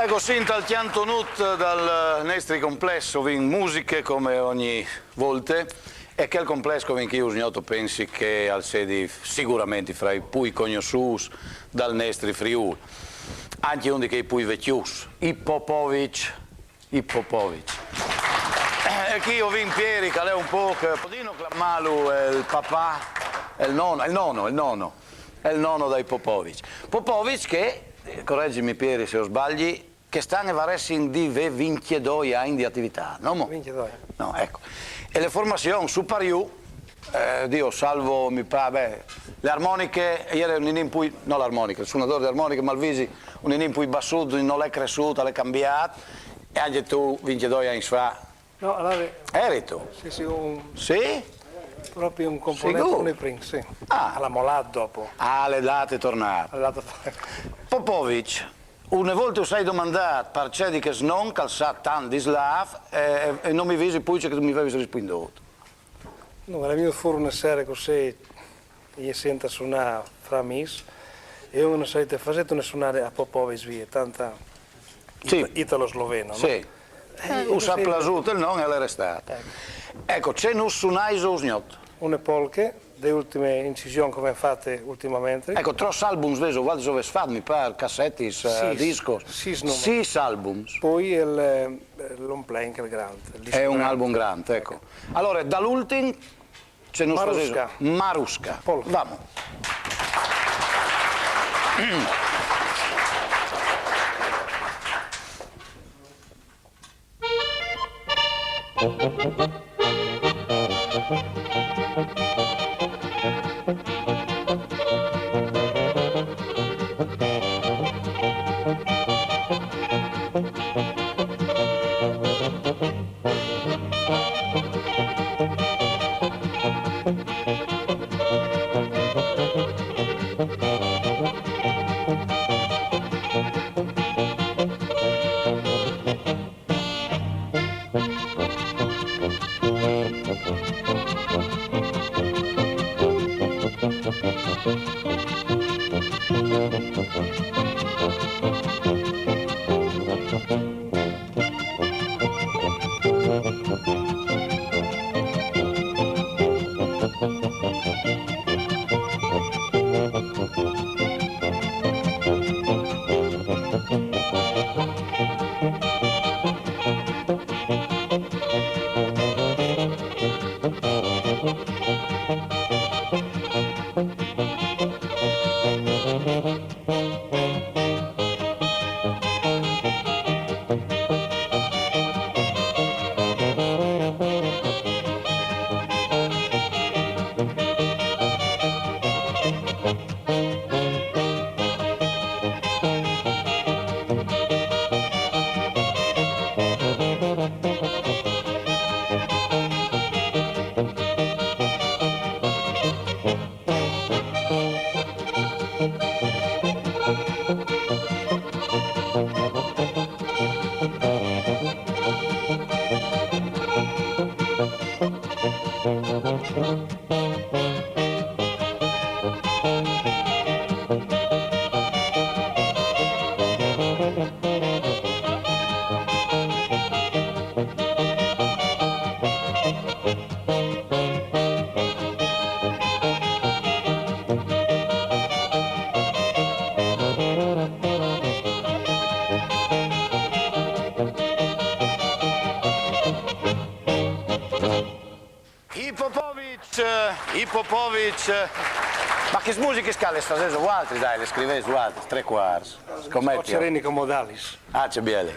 Ecco, sinta il chiantonut dal nostro complesso, in musiche come ogni volta, e che il complesso che io usgnoto pensi che al sedi sicuramente fra i più conosciuti dal nostro Friuli, anche uno che i più vecchius, i Popovic. E qui io vi Pieri, che è un po' che Podino Clamalu è il papà, è il nonno dai Popovic. Popovic che, correggimi Pieri se ho sbagli, che stanno e varessi di 22 anni di attività, no? 22. No, ecco. E le formazioni su Pariù, Dio salvo mi pare, le armoniche, ieri un in cui, no l'armonica, il suonatore di armoniche Malvisi, un in cui bassuto non è cresciuto, l'è cambiato, e anche tu 22 anni fa. No, allora, Eri tu? sì, Sì? proprio un componente Sicuro? con prima, sì. Ah. Alla Molat dopo. Ah, le date tornate. Popovic, una volta ho sei domandato per c'è di che non calzat tanto di slav e non mi visi poi che tu mi avevi risponduto. No, era venuto fuori una sera così, io sento suonare fra amici, e uno sapete, facete una suonare a Popovic via, tanta Sì. italo-sloveno, no? Sì. Ho saputo il nome e l'è restato. Ecco, c'è un sunaiso usgnot. Una polche, le ultime incisioni che abbiamo fatte ultimamente. Ecco, tros albums veso, guarda dove sfat, mi pare, cassetti, discos. Sì, albums. Poi l'on playing, il grande. È un album grande, ecco. Allora, dall'ultimo c'è un Maruska. Maruska. Polka. Vamo. Popovic, ma che musiche scale stasera su altri, dai, le scrivete su altri, tre quarti. Ocerenica Modalis. Ah, c'è bene.